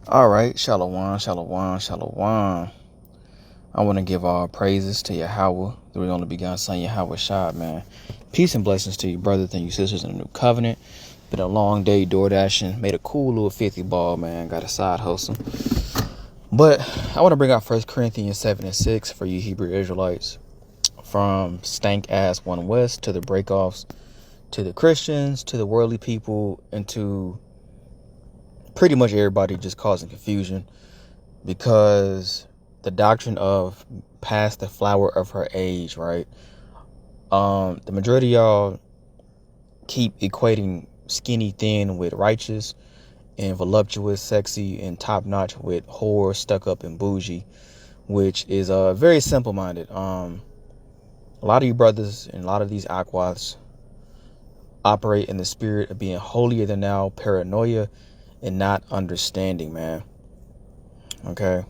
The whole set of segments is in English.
All right, Shalom, Shalom, Shalom. I want to give all praises to Yahweh, the only begotten Son, Yahweh Shah, man. Peace and blessings to you, brothers and you sisters in the new covenant. Been a long day door dashing. Made a cool little 50 ball, man. Got a side hustle. But I want to bring out 1 Corinthians 7:6 for you Hebrew Israelites. From stank ass one west to the breakoffs, to the Christians, to the worldly people, and to pretty much everybody just causing confusion. Because the doctrine of past the flower of her age, right? The majority of y'all keep equating skinny thin with righteous, and voluptuous, sexy, and top notch with whore, stuck up, and bougie, which is very simple minded. A lot of you brothers and a lot of these aquas operate in the spirit of being holier than thou, paranoia, and not understanding, man. Okay.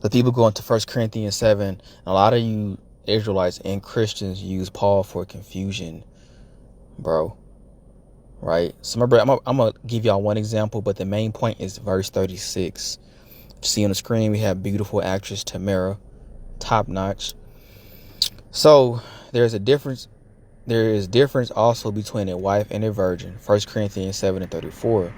The people go into 1 Corinthians 7. A lot of you Israelites and Christians use Paul for confusion, bro. Right? So I'm going to give y'all one example, but the main point is verse 36. See on the screen, we have beautiful actress Tamara, top notch. So there is difference also between a wife and a virgin. 1 Corinthians 7:34.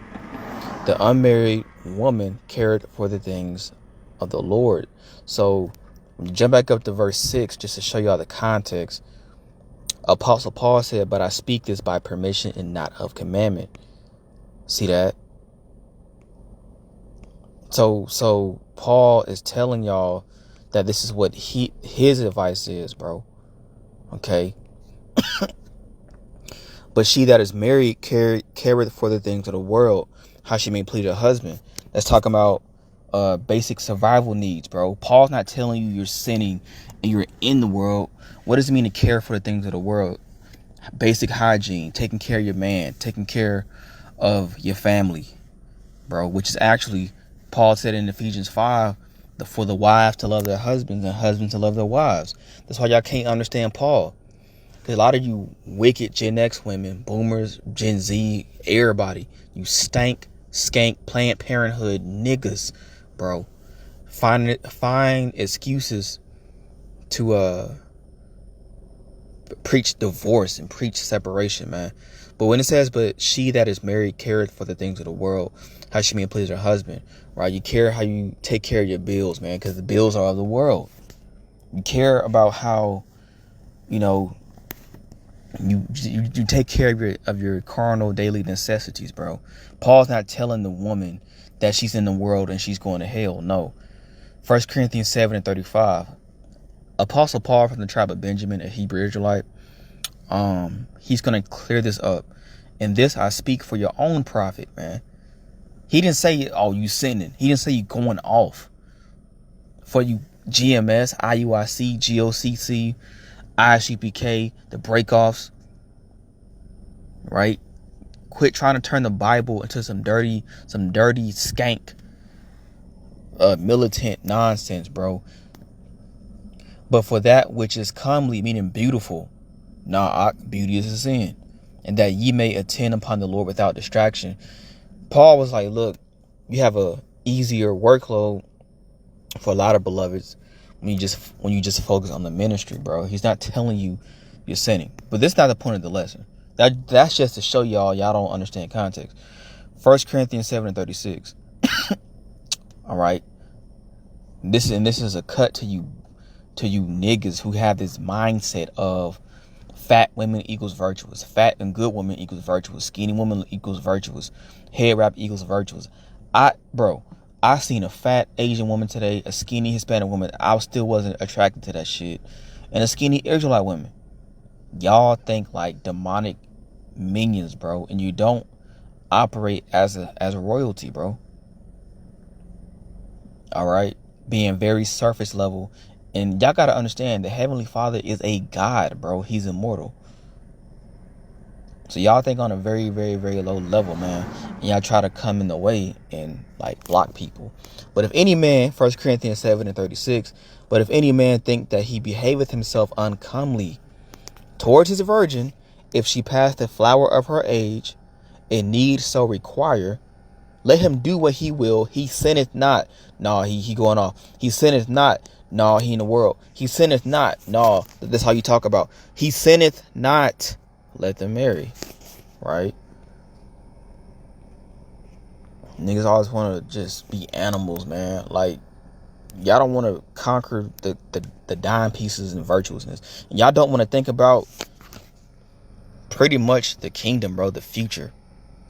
The unmarried woman cared for the things of the Lord. So when you jump back up to verse 6, just to show y'all the context, Apostle Paul said, "But I speak this by permission and not of commandment." See that? So Paul is telling y'all that this is what his advice is, bro. Okay. But she that is married careth for the things of the world, how she may please her husband. That's talking about basic survival needs, bro. Paul's not telling you you're sinning and you're in the world. What does it mean to care for the things of the world? Basic hygiene, taking care of your man, taking care of your family, bro, which is actually, Paul said in Ephesians 5, for the wives to love their husbands and husbands to love their wives. That's why y'all can't understand Paul. Because a lot of you wicked Gen X women, boomers, Gen Z, everybody, you skank, Planned Parenthood niggas, bro. Find excuses to preach divorce and preach separation, man. But when it says, but she that is married careth for the things of the world, how she may please her husband, right? You care how you take care of your bills, man, because the bills are of the world. You care about how, you take care of your carnal daily necessities, bro. Paul's not telling the woman that she's in the world and she's going to hell. No. 1 Corinthians 7:35. Apostle Paul from the tribe of Benjamin, a Hebrew Israelite, he's going to clear this up. And this I speak for your own profit, man. He didn't say, oh, you sinning. He didn't say you going off. For you GMS, IUIC, GOCC, ISUPK, the breakoffs, right? Quit trying to turn the Bible into some dirty skank, militant nonsense, bro. But for that which is comely, meaning beautiful, beauty is a sin, and that ye may attend upon the Lord without distraction. Paul was like, look, you have a easier workload for a lot of beloveds when you just focus on the ministry, bro. He's not telling you you're sinning. But this is not the point of the lesson. That's just to show y'all don't understand context. 1 Corinthians 7:36. All right. This is a cut to you niggas who have this mindset of fat women equals virtuous, fat and good woman equals virtuous, skinny woman equals virtuous, head wrap equals virtuous. I seen a fat Asian woman today, a skinny Hispanic woman. I still wasn't attracted to that shit. And a skinny Israelite woman. Y'all think like demonic minions, bro, and you don't operate as a royalty, bro. All right, being very surface level. And y'all got to understand, the Heavenly Father is a God, bro. He's immortal. So y'all think on a very, very, very low level, man. And y'all try to come in the way and like block people. But if any man, 1 Corinthians 7:36, but if any man think that he behaveth himself uncomely towards his virgin, if she pass the flower of her age, and need so require, Let him do what he will. He sinneth not. No, he going off. He sinneth not. No, he in the world. He sinneth not. No, that's how you talk about. He sinneth not. Let them marry. Right? Niggas always want to just be animals, man. Like, y'all don't want to conquer the dime pieces and virtuousness. Y'all don't want to think about pretty much the kingdom, bro, the future.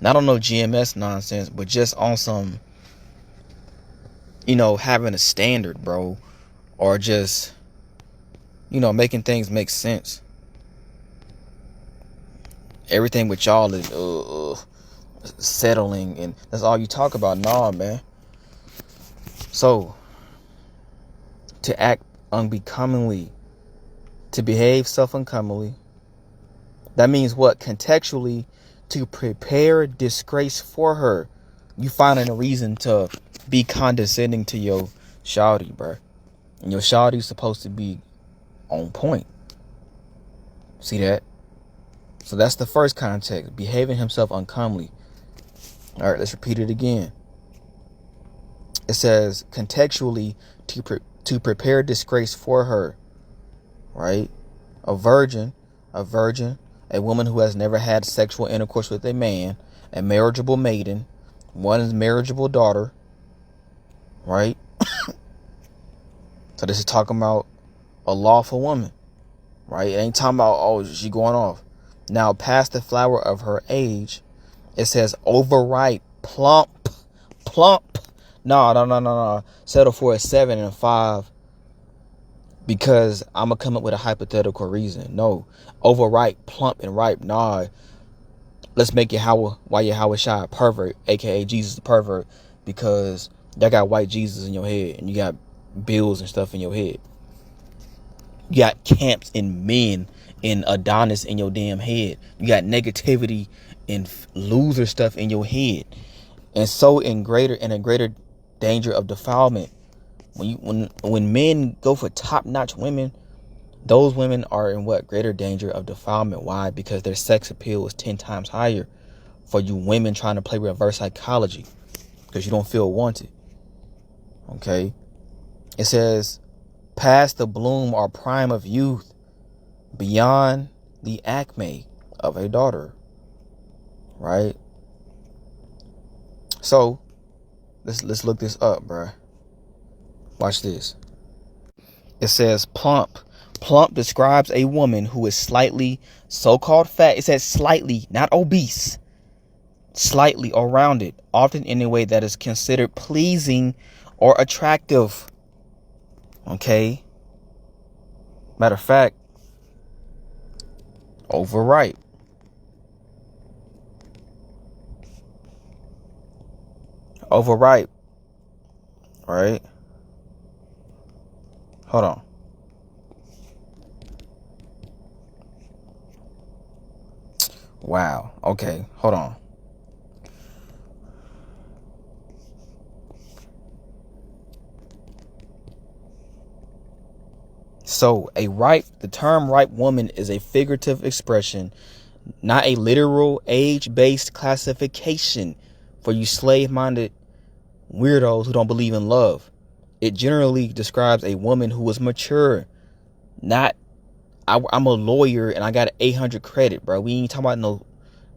Not on no GMS nonsense, but just on some, having a standard, bro. Or just, making things make sense. Everything with y'all is settling, and that's all you talk about. Nah, man. So, to act unbecomingly, to behave self-uncomely, that means what? Contextually, to prepare disgrace for her. You finding a reason to be condescending to your shawty, bruh. And your shawty's supposed to be on point. See that? So that's the first context. Behaving himself uncomely. All right, let's repeat it again. It says contextually to prepare disgrace for her. Right? A virgin, a woman who has never had sexual intercourse with a man, a marriageable maiden, one's marriageable daughter. Right? So this is talking about a lawful woman. Right? It ain't talking about, oh, she going off. Now, past the flower of her age, it says overripe, plump. No. Settle for a 7 and a 5 because I'm going to come up with a hypothetical reason. No. Overripe, plump, and ripe. Nah. Let's make Yahweh Shai a pervert, a.k.a. Jesus the pervert, because y'all got white Jesus in your head and you got bills and stuff in your head. You got camps and men and Adonis in your damn head. You got negativity and loser stuff in your head. And so in a greater danger of defilement. When men go for top-notch women, those women are in greater danger of defilement. Why? Because their sex appeal is 10 times higher for you women trying to play reverse psychology because you don't feel wanted. Okay? It says, past the bloom or prime of youth, beyond the acme of a daughter. Right? So, let's look this up, bruh. Watch this. It says plump. Plump describes a woman who is slightly so-called fat. It says slightly, not obese. Slightly or rounded, often in a way that is considered pleasing or attractive. Okay? Matter of fact, overripe. Overripe. Right? Hold on. Wow. Okay. Hold on. So, the term ripe woman is a figurative expression, not a literal age-based classification for you slave-minded weirdos who don't believe in love. It generally describes a woman who is mature. Not, I'm a lawyer and I got an 800 credit, bro. We ain't talking about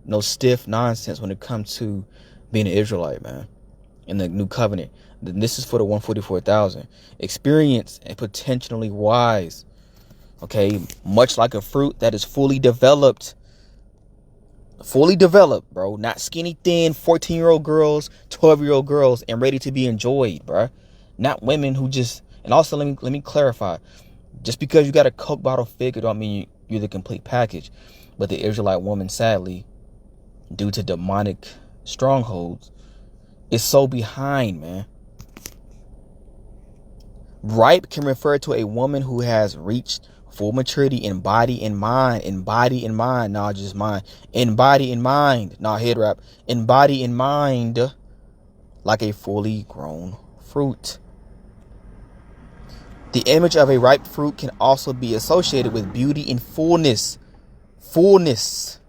no stiff nonsense when it comes to being an Israelite, man. In the new covenant. This is for the 144,000. Experienced and potentially wise. Okay, much like a fruit that is fully developed. Fully developed, bro. Not skinny, thin, 14-year-old girls, 12-year-old girls, and ready to be enjoyed, bro. Not women who just... And also, let me clarify. Just because you got a Coke bottle figure don't mean you're the complete package. But the Israelite woman, sadly, due to demonic strongholds, is so behind, man. Ripe can refer to a woman who has reached full maturity in body and mind. In body and mind. Nah, just mind. In body and mind. Nah, head wrap. In body and mind. Like a fully grown fruit. The image of a ripe fruit can also be associated with beauty and fullness. Fullness.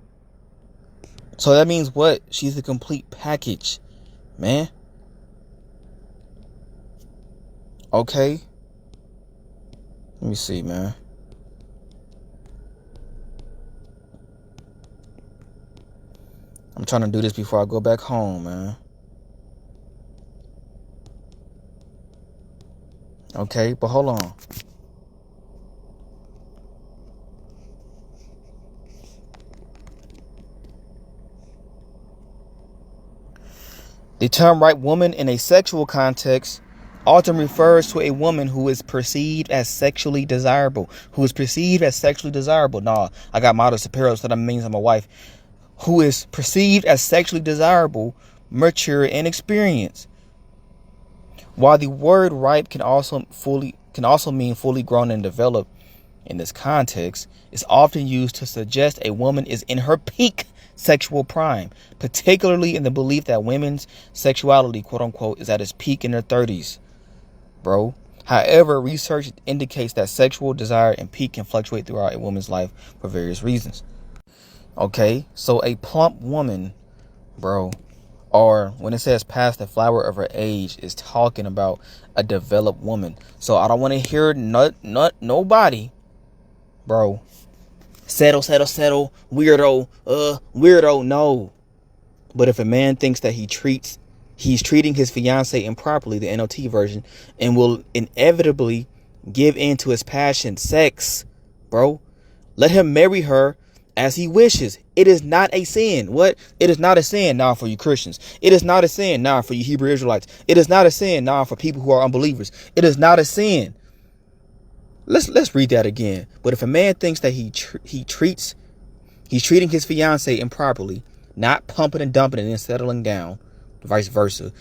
So that means what? She's the complete package. man. Okay. Let me see, man. I'm trying to do this before I go back home, man. Okay, but hold on. The term right woman in a sexual context often refers to a woman who is perceived as sexually desirable. Nah, I got model superior, so that means I'm a wife. Who is perceived as sexually desirable, mature, and experienced. While the word ripe can also mean fully grown and developed in this context, it's often used to suggest a woman is in her peak sexual prime, particularly in the belief that women's sexuality, quote unquote, is at its peak in their 30s, bro. However, research indicates that sexual desire and peak can fluctuate throughout a woman's life for various reasons. Okay, so a plump woman, bro, or when it says past the flower of her age, is talking about a developed woman. So I don't want to hear nobody, bro, settle, weirdo, no. But if a man thinks that he's treating his fiance improperly, the NLT version, and will inevitably give in to his passion, sex, bro, let him marry her as he wishes. It is not a sin. What? It is not a sin now for you Christians. It is not a sin now for you Hebrew Israelites. It is not a sin now for people who are unbelievers. It is not a sin. Let's read that again. But if a man thinks that he's treating his fiance improperly, not pumping and dumping and then settling down, vice versa,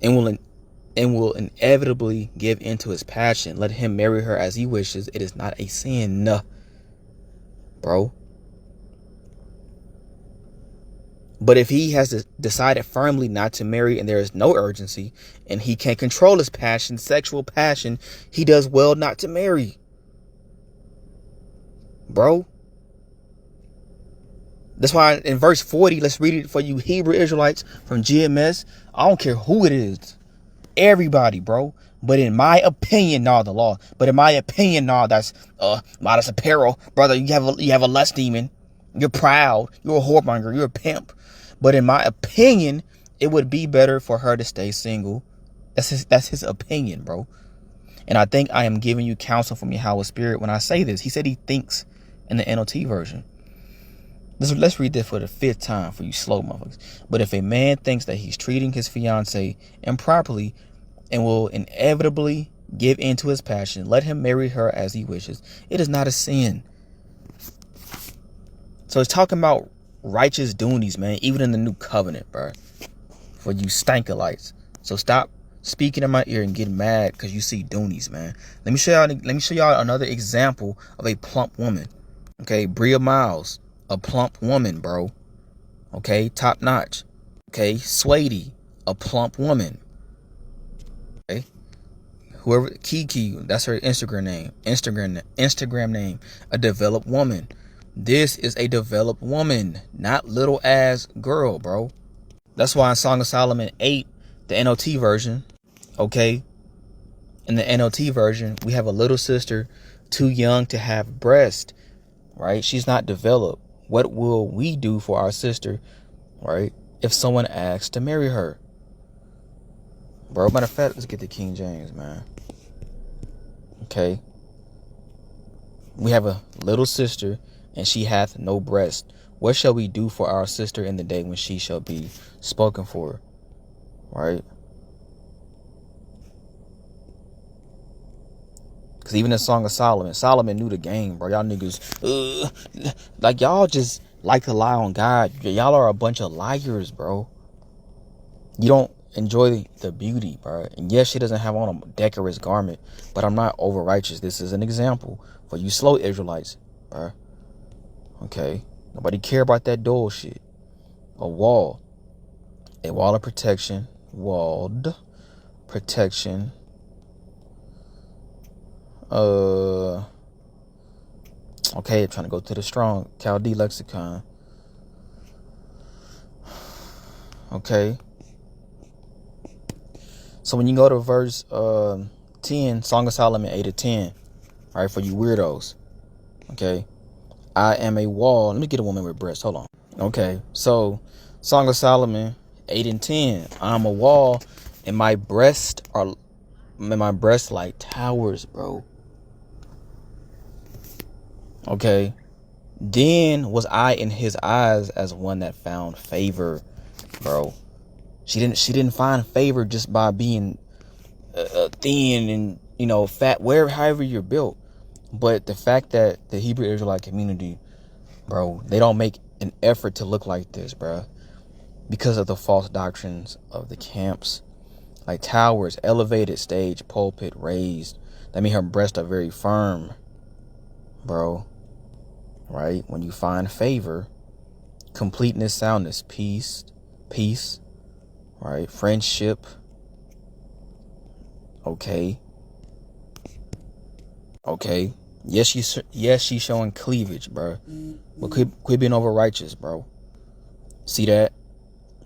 and will inevitably give into his passion, let him marry her as he wishes. It is not a sin, bro. But if he has decided firmly not to marry and there is no urgency and he can't control his passion, sexual passion, he does well not to marry, bro. That's why in verse 40, let's read it for you Hebrew Israelites from GMS. I don't care who it is. Everybody, bro. But in my opinion, the law. But in my opinion, that's modest apparel. Brother, you have a lust demon. You're proud. You're a whoremonger. You're a pimp. But in my opinion, it would be better for her to stay single. That's his opinion, bro. And I think I am giving you counsel from Yahweh's Spirit when I say this. He said he thinks in the NLT version. Let's read this for the 5th time for you slow motherfuckers. But if a man thinks that he's treating his fiancée improperly and will inevitably give in to his passion, let him marry her as he wishes. It is not a sin. So it's talking about righteous duties, man, even in the new covenant, bro, for you stankalites. So stop speaking in my ear and get mad because you see duties, man. Let me show y'all another example of a plump woman. Okay, Bria Miles, a plump woman, bro. Okay, top notch. Okay, Swadey, a plump woman. Okay, whoever, Kiki, that's her Instagram name, a developed woman. This is a developed woman, not little ass girl, bro. That's why in Song of Solomon 8, the NLT version, okay, in the NLT version, we have a little sister too young to have breast, right? She's not developed. What will we do for our sister, right, if someone asks to marry her? Bro, matter of fact, let's get the King James, man. Okay. We have a little sister, and she hath no breast. What shall we do for our sister in the day when she shall be spoken for? Right? Because even in Song of Solomon knew the game, bro. Y'all niggas, like, y'all just like to lie on God. Y'all are a bunch of liars, bro. You don't enjoy the beauty, bro. And yes, she doesn't have on a decorous garment, but I'm not over righteous. This is an example for you slow Israelites, bro. Okay, nobody care about that dull shit. A wall of protection, walled protection. Okay, I'm trying to go to the strong Chaldee lexicon. Okay. So when you go to verse 10, Song of Solomon 8-10, all right, for you weirdos, okay, I am a wall. Let me get a woman with breasts. Hold on. Okay, so Song of Solomon 8-10, I'm a wall, and my breasts like towers, bro. Okay, then was I in his eyes as one that found favor, bro. She didn't find favor just by being thin and, you know, fat, however you're built. But the fact that the Hebrew Israelite community, bro, they don't make an effort to look like this, bro, because of the false doctrines of the camps, like towers, elevated stage, pulpit raised. That mean her breasts are very firm, bro. Right? When you find favor, completeness, soundness, peace, right? Friendship. Okay. Yes, she's showing cleavage, bro. But quit being over righteous, bro. See that?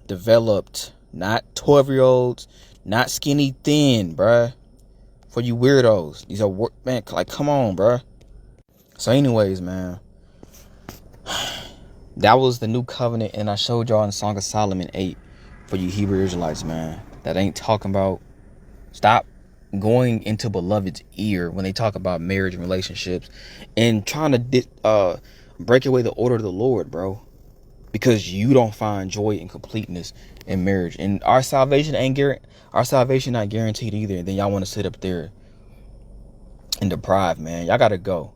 Developed, not 12-year-olds, not skinny thin, bruh. For you weirdos, these are man. Like, come on, bruh. So, anyways, man, that was the new covenant, and I showed y'all in Song of Solomon 8 for you Hebrew Israelites, man. That ain't talking about. Stop going into beloved's ear when they talk about marriage and relationships, and trying to break away the order of the Lord, bro. Because you don't find joy and completeness in marriage, and our salvation not guaranteed either. And then y'all want to sit up there and deprive, man. Y'all gotta go,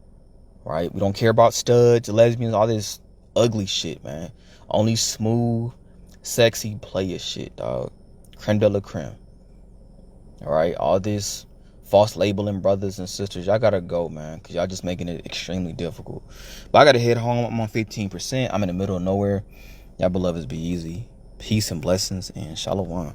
right? We don't care about studs, lesbians, all this ugly shit, man. Only smooth, sexy player shit, dog. Creme de la creme. All right, all this false labeling brothers and sisters, y'all gotta go, man, because y'all just making it extremely difficult. But I gotta head home. I'm on 15%. I'm in the middle of nowhere. Y'all beloveds be easy. Peace and blessings and shalom.